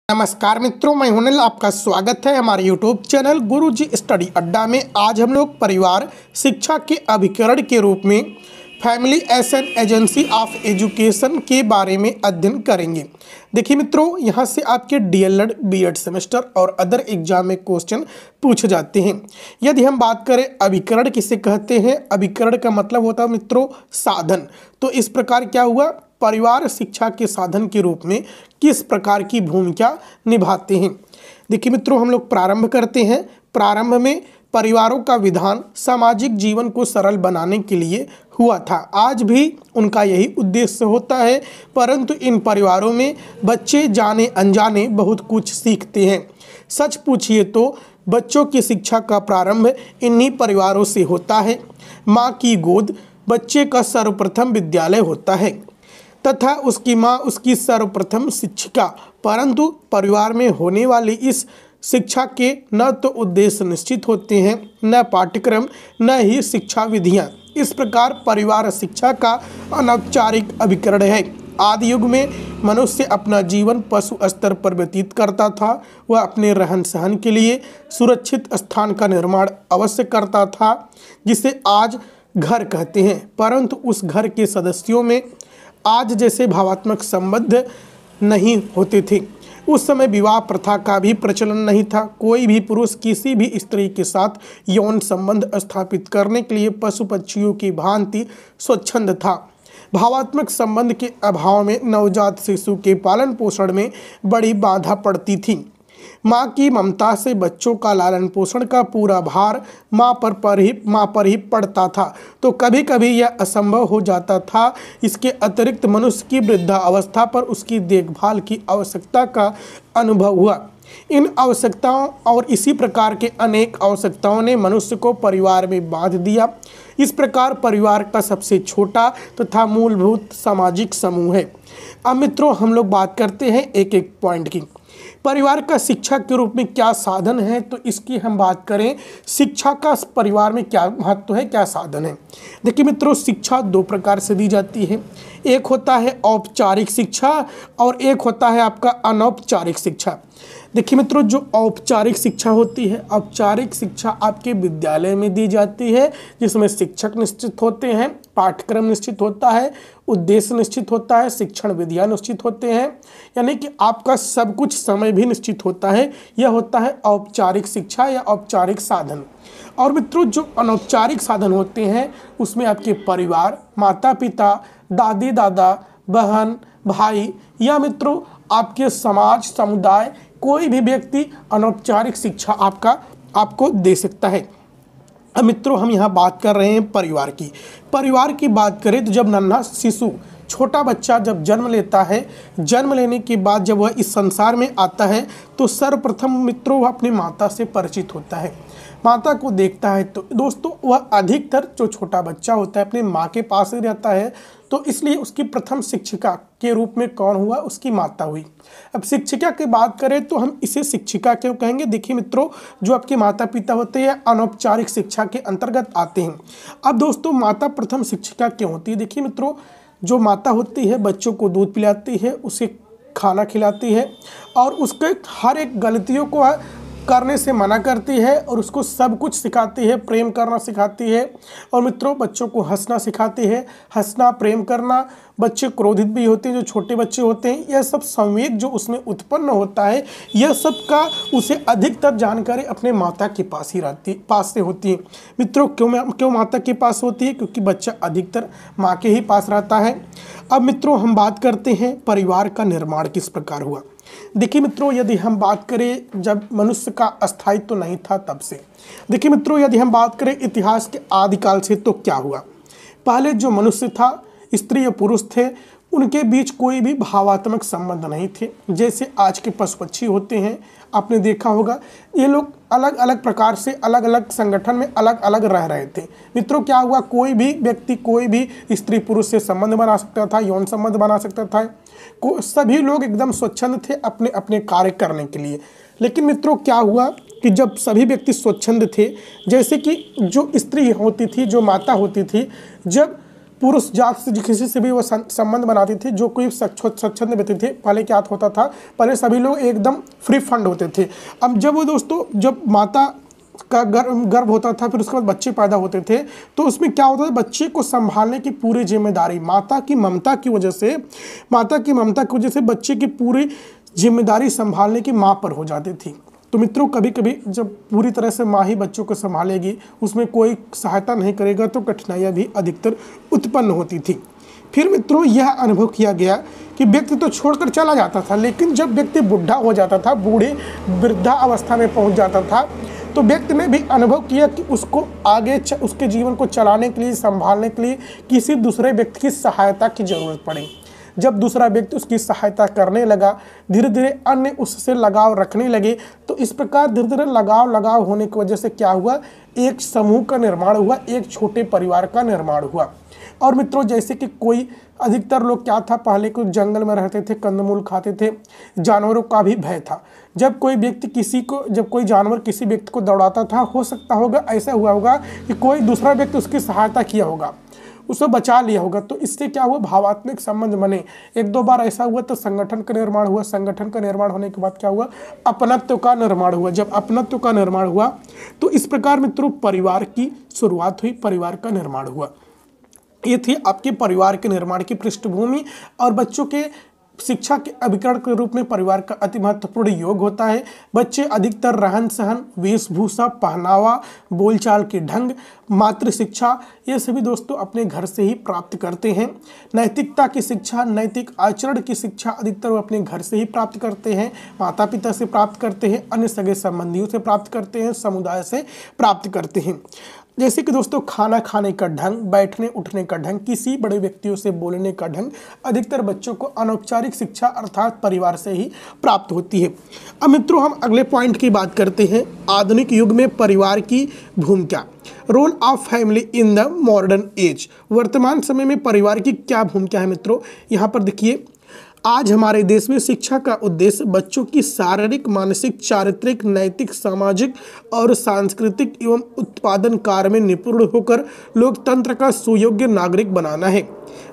नमस्कार मित्रों, मैं हुनल आपका स्वागत है हमारे YouTube चैनल गुरुजी स्टडी अड्डा में। आज हम लोग परिवार शिक्षा के अभिकरण के रूप में family S an agency of education के बारे में अध्ययन करेंगे। देखिए मित्रों, यहाँ से आपके DLED B.Ed सेमेस्टर और अदर एग्जाम में क्वेश्चन पूछे जाते हैं। यदि हम बात करें अभिकरण किसे कहते हैं, अभिकरण का मतलब होता है मित्रों साधन। तो इस प्रकार क्या हुआ, परिवार शिक्षा के साधन के रूप में किस प्रकार की भूमिका निभाते हैं। देखिए मित्रों, हम लोग प्रारंभ करते हैं। प्रारंभ में परिवारों का विधान सामाजिक जीवन को सरल बनाने के लिए हुआ था। आज भी उनका यही उद्देश्य होता है, परंतु इन परिवारों में बच्चे जाने अनजाने बहुत कुछ सीखते हैं। सच पूछिए तो बच्चों की शिक्षा का प्रारंभ इन्हीं परिवारों से होता है। माँ की गोद बच्चे का सर्वप्रथम विद्यालय होता है तथा उसकी माँ उसकी सर्वप्रथम शिक्षिका। परंतु परिवार में होने वाली इस शिक्षा के न तो उद्देश्य निश्चित होते हैं, न पाठ्यक्रम, न ही शिक्षा विधियाँ। इस प्रकार परिवार शिक्षा का अनौपचारिक अभिकरण है। आदि युग में मनुष्य अपना जीवन पशु स्तर पर व्यतीत करता था। वह अपने रहन सहन के लिए सुरक्षित स्थान का निर्माण अवश्य करता था, जिसे आज घर कहते हैं। परंतु उस घर के सदस्यों में आज जैसे भावात्मक संबंध नहीं होते थे। उस समय विवाह प्रथा का भी प्रचलन नहीं था। कोई भी पुरुष किसी भी स्त्री के साथ यौन संबंध स्थापित करने के लिए पशु पक्षियों की भांति स्वच्छंद था। भावात्मक संबंध के अभाव में नवजात शिशु के पालन पोषण में बड़ी बाधा पड़ती थी। माँ की ममता से बच्चों का लालन पोषण का पूरा भार माँ पर ही पड़ता था, तो कभी कभी यह असंभव हो जाता था। इसके अतिरिक्त मनुष्य की वृद्धावस्था पर उसकी देखभाल की आवश्यकता का अनुभव हुआ। इन आवश्यकताओं और इसी प्रकार के अनेक आवश्यकताओं ने मनुष्य को परिवार में बांध दिया। इस प्रकार परिवार का सबसे छोटा तथा मूलभूत सामाजिक समूह है। अब मित्रों, हम लोग बात करते हैं एक एक पॉइंट की। परिवार का शिक्षा के रूप में क्या साधन है, तो इसकी हम बात करें। शिक्षा का परिवार में क्या महत्व है, क्या साधन है। देखिए मित्रों, शिक्षा दो प्रकार से दी जाती है। एक होता है औपचारिक शिक्षा और एक होता है आपका अनौपचारिक शिक्षा। देखिए मित्रों, जो औपचारिक शिक्षा होती है, औपचारिक शिक्षा आपके विद्यालय में दी जाती है, जिसमें शिक्षक निश्चित होते हैं, पाठ्यक्रम निश्चित होता है, उद्देश्य निश्चित होता है, शिक्षण विधियाँ निश्चित होते हैं, यानी कि आपका सब कुछ समय भी निश्चित होता है। यह होता है औपचारिक शिक्षा या औपचारिक साधन। और मित्रों, जो अनौपचारिक साधन होते हैं उसमें आपके परिवार, माता पिता, दादी दादा, बहन भाई या मित्रों आपके समाज समुदाय कोई भी व्यक्ति अनौपचारिक शिक्षा आपको दे सकता है। अब मित्रों, हम यहाँ बात कर रहे हैं परिवार की। परिवार की बात करें तो जब नन्हा शिशु, छोटा बच्चा जब जन्म लेता है, जन्म लेने के बाद जब वह इस संसार में आता है तो सर्वप्रथम मित्रों वह अपनी माता से परिचित होता है, माता को देखता है। तो दोस्तों, वह अधिकतर जो छोटा बच्चा होता है अपने माँ के पास ही रहता है, तो इसलिए उसकी प्रथम शिक्षिका के रूप में कौन हुआ, उसकी माता हुई। अब शिक्षिका की बात करें तो हम इसे शिक्षिका क्यों कहेंगे। देखिए मित्रों, जो आपके माता पिता होते हैं अनौपचारिक शिक्षा के अंतर्गत आते हैं। अब दोस्तों, माता प्रथम शिक्षिका क्यों होती है। देखिए मित्रों, जो माता होती है बच्चों को दूध पिलाती है, उसे खाना खिलाती है और उसके हर एक गलतियों को करने से मना करती है और उसको सब कुछ सिखाती है, प्रेम करना सिखाती है। और मित्रों, बच्चों को हंसना सिखाती है, हंसना, प्रेम करना। बच्चे क्रोधित भी होते हैं, जो छोटे बच्चे होते हैं, यह सब संवेग जो उसमें उत्पन्न होता है, यह सब का उसे अधिकतर जानकारी अपने माता के पास से होती है। मित्रों, क्यों माता के पास होती है, क्योंकि बच्चा अधिकतर माँ के ही पास रहता है। अब मित्रों, हम बात करते हैं परिवार का निर्माण किस प्रकार हुआ। देखिए मित्रों, यदि हम बात करें जब मनुष्य का अस्तित्व तो नहीं था तब से। देखिए मित्रों, यदि हम बात करें इतिहास के आदिकाल से तो क्या हुआ। पहले जो मनुष्य था, स्त्री और पुरुष थे, उनके बीच कोई भी भावात्मक संबंध नहीं थे। जैसे आज के पशु पक्षी होते हैं, आपने देखा होगा, ये लोग अलग अलग प्रकार से अलग अलग संगठन में अलग अलग रह रहे थे। मित्रों, क्या हुआ, कोई भी व्यक्ति कोई भी स्त्री पुरुष से संबंध बना सकता था, यौन संबंध बना सकता था। सभी लोग एकदम स्वच्छंद थे अपने अपने कार्य करने के लिए। लेकिन मित्रों, क्या हुआ कि जब सभी व्यक्ति स्वच्छंद थे, जैसे कि जो स्त्री होती थी, जो माता होती थी, जब पुरुष जात से किसी से भी वो संबंध बनाती थी जो कोई स्वच्छंद व्यक्ति थे। पहले क्या होता था, पहले सभी लोग एकदम फ्री फंड होते थे। अब जब वो दोस्तों जब माता का गर्भ होता था, फिर उसके बाद बच्चे पैदा होते थे, तो उसमें क्या होता था, बच्चे को संभालने की पूरी जिम्मेदारी माता की ममता की वजह से बच्चे की पूरी जिम्मेदारी संभालने की माँ पर हो जाती थी। तो मित्रों कभी कभी जब पूरी तरह से माँ ही बच्चों को संभालेगी, उसमें कोई सहायता नहीं करेगा, तो कठिनाइयाँ भी अधिकतर उत्पन्न होती थी। फिर मित्रों यह अनुभव किया गया कि व्यक्ति तो छोड़कर चला जाता था, लेकिन जब व्यक्ति बुढ़ा हो जाता था, बूढ़े वृद्धा अवस्था में पहुंच जाता था, तो व्यक्ति ने भी अनुभव किया कि उसको आगे उसके जीवन को चलाने के लिए, संभालने के लिए किसी दूसरे व्यक्ति की सहायता की जरूरत पड़ी। जब दूसरा व्यक्ति उसकी सहायता करने लगा, धीरे धीरे अन्य उससे लगाव रखने लगे। तो इस प्रकार धीरे धीरे लगाव होने की वजह से क्या हुआ, एक समूह का निर्माण हुआ, एक छोटे परिवार का निर्माण हुआ। और मित्रों जैसे कि कोई अधिकतर लोग क्या था, पहले कुछ जंगल में रहते थे, कंदमूल खाते थे, जानवरों का भी भय था। जब कोई जानवर किसी व्यक्ति को दौड़ाता था, हो सकता होगा ऐसा हुआ होगा कि कोई दूसरा व्यक्ति उसकी सहायता किया होगा, उसे बचा लिया होगा। तो इससे क्या हुआ, भावात्मक संबंध बने। एक दो बार ऐसा हुआ तो संगठन का निर्माण हुआ। संगठन का निर्माण होने के बाद क्या हुआ, अपनत्व का निर्माण हुआ। जब अपनत्व का निर्माण हुआ तो इस प्रकार मित्रों परिवार की शुरुआत हुई, परिवार का निर्माण हुआ। ये थी आपके परिवार के निर्माण की पृष्ठभूमि। और बच्चों के शिक्षा के अभिकरण के रूप में परिवार का अति महत्वपूर्ण योग होता है। बच्चे अधिकतर रहन सहन, वेशभूषा, पहनावा, बोलचाल के ढंग, मातृ शिक्षा, ये सभी दोस्तों अपने घर से ही प्राप्त करते हैं। नैतिकता की शिक्षा, नैतिक आचरण की शिक्षा अधिकतर वो अपने घर से ही प्राप्त करते हैं, माता पिता से प्राप्त करते हैं, अन्य सगे संबंधियों से प्राप्त करते हैं, समुदाय से प्राप्त करते हैं। जैसे कि दोस्तों खाना खाने का ढंग, बैठने उठने का ढंग, किसी बड़े व्यक्तियों से बोलने का ढंग अधिकतर बच्चों को अनौपचारिक शिक्षा अर्थात परिवार से ही प्राप्त होती है। अब मित्रों हम अगले पॉइंट की बात करते हैं, आधुनिक युग में परिवार की भूमिका, role of family in the modern age. वर्तमान समय में परिवार की क्या भूमिका है मित्रों, यहाँ पर देखिए। आज हमारे देश में शिक्षा का उद्देश्य बच्चों की शारीरिक, मानसिक, चारित्रिक, नैतिक, सामाजिक और सांस्कृतिक एवं उत्पादन कार्य में निपुण होकर लोकतंत्र का सुयोग्य नागरिक बनाना है।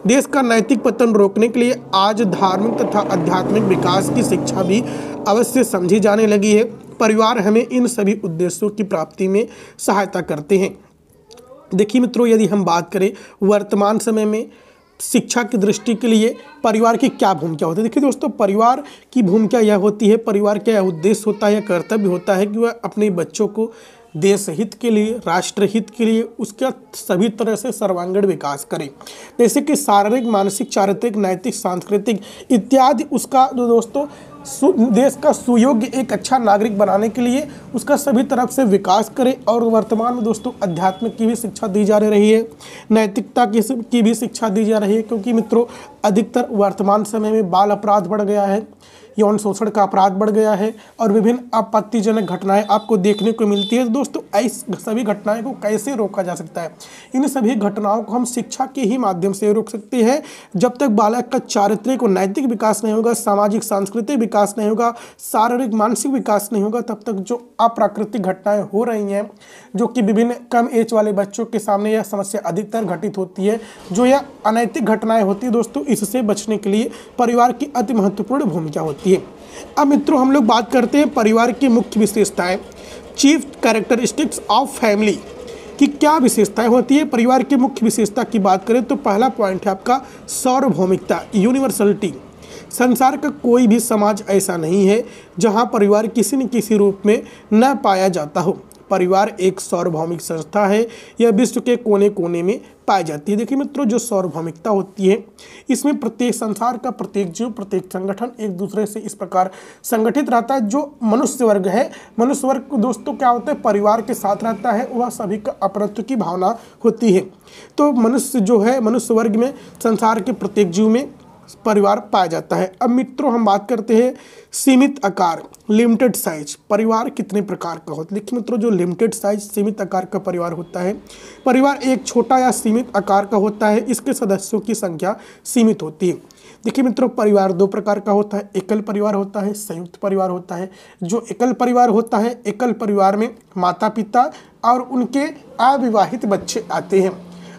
देश का नैतिक पतन रोकने के लिए आज धार्मिक तथा आध्यात्मिक विकास की शिक्षा भी अवश्य समझी जाने लगी है। परिवार हमें इन सभी उद्देश्यों की प्राप्ति में सहायता करते हैं। देखिए मित्रों, यदि हम बात करें वर्तमान समय में शिक्षा की दृष्टि के लिए परिवार की क्या भूमिका होती है। देखिए दोस्तों, परिवार की भूमिका यह होती है, परिवार का यह उद्देश्य होता है, यह कर्तव्य होता है कि वह अपने बच्चों को देश हित के लिए, राष्ट्र हित के लिए उसका सभी तरह से सर्वांगीण विकास करे। जैसे कि शारीरिक, मानसिक, चारित्रिक, नैतिक, सांस्कृतिक इत्यादि उसका जो दोस्तों देश का सुयोग्य एक अच्छा नागरिक बनाने के लिए उसका सभी तरफ से विकास करे। और वर्तमान में दोस्तों आध्यात्मिक की भी शिक्षा दी जा रही है, नैतिकता की भी शिक्षा दी जा रही है, क्योंकि मित्रों अधिकतर वर्तमान समय में बाल अपराध बढ़ गया है, यौन शोषण का अपराध बढ़ गया है और विभिन्न आपत्तिजनक घटनाएं आपको देखने को मिलती है। दोस्तों ऐसी सभी घटनाएं को कैसे रोका जा सकता है, इन सभी घटनाओं को हम शिक्षा के ही माध्यम से रोक सकते हैं। जब तक बालक का चारित्रिक और नैतिक विकास नहीं होगा, सामाजिक सांस्कृतिक विकास नहीं होगा, शारीरिक मानसिक विकास नहीं होगा, तब तक जो अप्राकृतिक घटनाएं हो रही हैं, जो कि विभिन्न कम एज वाले बच्चों के सामने यह समस्या अधिकतर घटित होती है, जो यह अनैतिक घटनाएं होती है दोस्तों, इससे बचने के लिए परिवार की अति महत्वपूर्ण भूमिका होती है। अब मित्रों हम लोग बात करते हैं परिवार की मुख्य विशेषताएं, चीफ कैरेक्टरिस्टिक्स ऑफ फैमिली की क्या विशेषताएं होती है। परिवार की मुख्य विशेषता की बात करें तो पहला पॉइंट है आपका सार्वभौमिकता, यूनिवर्सलिटी। संसार का कोई भी समाज ऐसा नहीं है जहां परिवार किसी न किसी रूप में न पाया जाता हो। परिवार एक सार्वभौमिक संस्था है, यह विश्व के कोने कोने में पाई जाती है। देखिए मित्रों, जो सार्वभौमिकता होती है इसमें प्रत्येक संसार का प्रत्येक जीव, प्रत्येक संगठन एक दूसरे से इस प्रकार संगठित रहता है। जो मनुष्य वर्ग है, मनुष्य वर्ग दोस्तों क्या होता है, परिवार के साथ रहता है, वह सभी का अपनत्व की भावना होती है। तो मनुष्य जो है, मनुष्य वर्ग में संसार के प्रत्येक जीव में परिवार पाया जाता है। अब मित्रों हम बात करते हैं सीमित आकार, लिमिटेड साइज। परिवार कितने प्रकार का होता है। देखिए मित्रों, जो लिमिटेड साइज, सीमित आकार का परिवार होता है, परिवार एक छोटा या सीमित आकार का होता है, इसके सदस्यों की संख्या सीमित होती है। देखिए मित्रों, परिवार दो प्रकार का होता है, एकल परिवार होता है, संयुक्त परिवार होता है। जो एकल परिवार होता है, एकल परिवार में माता पिता और उनके अविवाहित बच्चे आते हैं।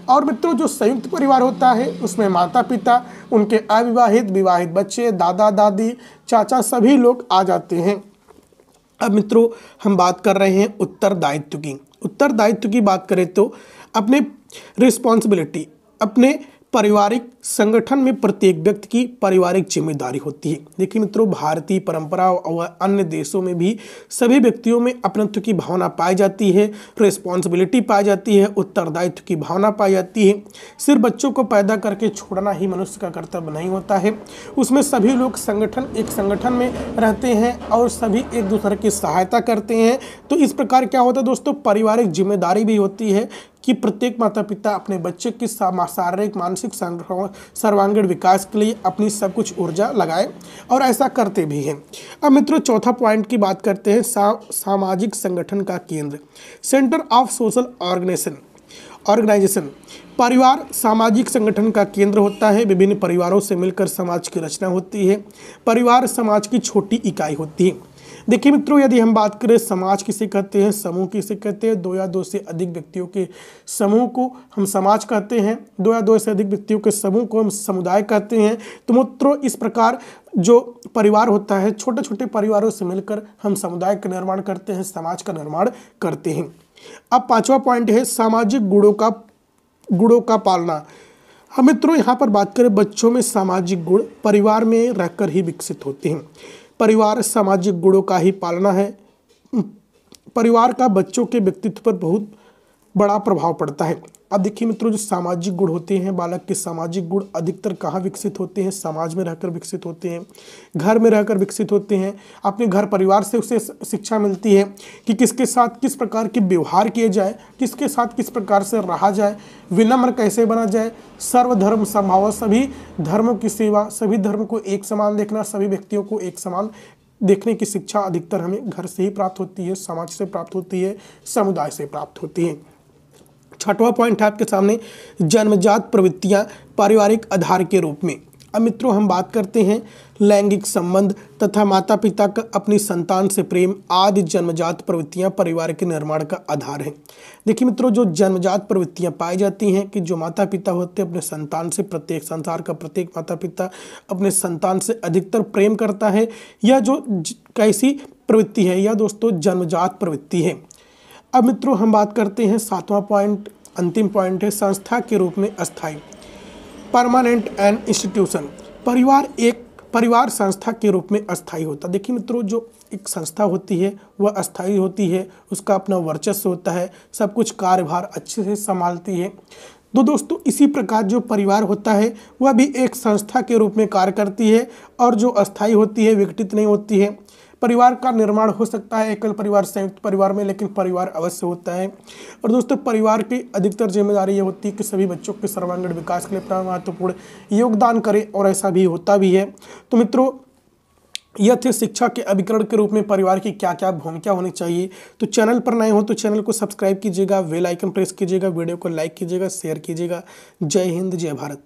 और मित्रों जो संयुक्त परिवार होता है उसमें माता पिता, उनके अविवाहित, विवाहित बच्चे, दादा दादी, चाचा सभी लोग आ जाते हैं। अब मित्रों हम बात कर रहे हैं उत्तरदायित्व की। उत्तरदायित्व की बात करें तो अपने रिस्पॉन्सिबिलिटी, अपने पारिवारिक संगठन में प्रत्येक व्यक्ति की पारिवारिक जिम्मेदारी होती है। देखिए मित्रों, भारतीय परंपरा और अन्य देशों में भी सभी व्यक्तियों में अपनत्व की भावना पाई जाती है, रिस्पॉन्सिबिलिटी पाई जाती है, उत्तरदायित्व की भावना पाई जाती है। सिर्फ बच्चों को पैदा करके छोड़ना ही मनुष्य का कर्तव्य नहीं होता है, उसमें सभी लोग एक संगठन में रहते हैं और सभी एक दूसरे की सहायता करते हैं। तो इस प्रकार क्या होता है दोस्तों, पारिवारिक जिम्मेदारी भी होती है कि प्रत्येक माता पिता अपने बच्चे की शारीरिक, मानसिक, सर्वांगीण विकास के लिए अपनी सब कुछ ऊर्जा लगाए और ऐसा करते भी हैं। अब मित्रों चौथा पॉइंट की बात करते हैं, सामाजिक संगठन का केंद्र, सेंटर ऑफ सोशल ऑर्गेनाइजेशन। परिवार सामाजिक संगठन का केंद्र होता है। विभिन्न परिवारों से मिलकर समाज की रचना होती है। परिवार समाज की छोटी इकाई होती है। देखिए मित्रों, यदि हम बात करें समाज किसे कहते हैं, समूह किसे कहते हैं, दो या दो से अधिक व्यक्तियों के समूह को हम समाज कहते हैं, दो या दो से अधिक व्यक्तियों के समूह को हम समुदाय कहते हैं। तो मित्रों इस प्रकार जो परिवार होता है, छोटे छोटे परिवारों से मिलकर हम समुदाय का निर्माण करते हैं, समाज का निर्माण करते हैं। अब पांचवा पॉइंट है सामाजिक गुणों का पालना। हम मित्रों यहाँ पर बात करें, बच्चों में सामाजिक गुण परिवार में रहकर ही विकसित होते हैं। परिवार सामाजिक गुणों का ही पालना है। परिवार का बच्चों के व्यक्तित्व पर बहुत बड़ा प्रभाव पड़ता है। अब देखिए मित्रों, जो सामाजिक गुण होते हैं, बालक के सामाजिक गुण अधिकतर कहाँ विकसित होते हैं, समाज में रहकर विकसित होते हैं, घर में रहकर विकसित होते हैं। अपने घर परिवार से उसे शिक्षा मिलती है कि किसके साथ किस प्रकार के व्यवहार किए जाए, किसके साथ किस प्रकार से रहा जाए, विनम्र कैसे बना जाए, सर्वधर्म समभाव, सभी धर्मों की सेवा, सभी धर्म को एक समान देखना, सभी व्यक्तियों को एक समान देखने की शिक्षा अधिकतर हमें घर से ही प्राप्त होती है, समाज से प्राप्त होती है, समुदाय से प्राप्त होती है। छठवां पॉइंट है आपके सामने, जन्मजात प्रवृत्तियां पारिवारिक आधार के रूप में। अब मित्रों हम बात करते हैं लैंगिक संबंध तथा माता पिता का अपनी संतान से प्रेम आदि जन्मजात प्रवृत्तियां परिवार के निर्माण का आधार है। देखिए मित्रों, जो जन्मजात प्रवृत्तियां पाई जाती हैं कि जो माता पिता होते हैं अपने संतान से, प्रत्येक संसार का प्रत्येक माता पिता अपने संतान से अधिकतर प्रेम करता है। यह जो कैसी प्रवृत्ति है, यह दोस्तों जन्मजात प्रवृत्ति है। अब मित्रों हम बात करते हैं सातवां पॉइंट, अंतिम पॉइंट है संस्था के रूप में अस्थायी, परमानेंट एंड इंस्टीट्यूशन। परिवार संस्था के रूप में अस्थायी होता है। देखिए मित्रों, जो एक संस्था होती है वह अस्थायी होती है, उसका अपना वर्चस्व होता है, सब कुछ कार्यभार अच्छे से संभालती है। तो दोस्तों इसी प्रकार जो परिवार होता है वह भी एक संस्था के रूप में कार्य करती है और जो अस्थायी होती है, विघटित नहीं होती है। परिवार का निर्माण हो सकता है एकल परिवार, संयुक्त परिवार में, लेकिन परिवार अवश्य होता है। और दोस्तों परिवार की अधिकतर जिम्मेदारी ये होती है कि सभी बच्चों के सर्वांगीण विकास के लिए अपना महत्वपूर्ण योगदान करे, और ऐसा भी होता भी है। तो मित्रों यह थे शिक्षा के अभिकरण के रूप में परिवार की क्या क्या भूमिका होनी चाहिए। तो चैनल पर नए हो तो चैनल को सब्सक्राइब कीजिएगा, बेल आइकन प्रेस कीजिएगा, वीडियो को लाइक कीजिएगा, शेयर कीजिएगा। जय हिंद, जय भारत।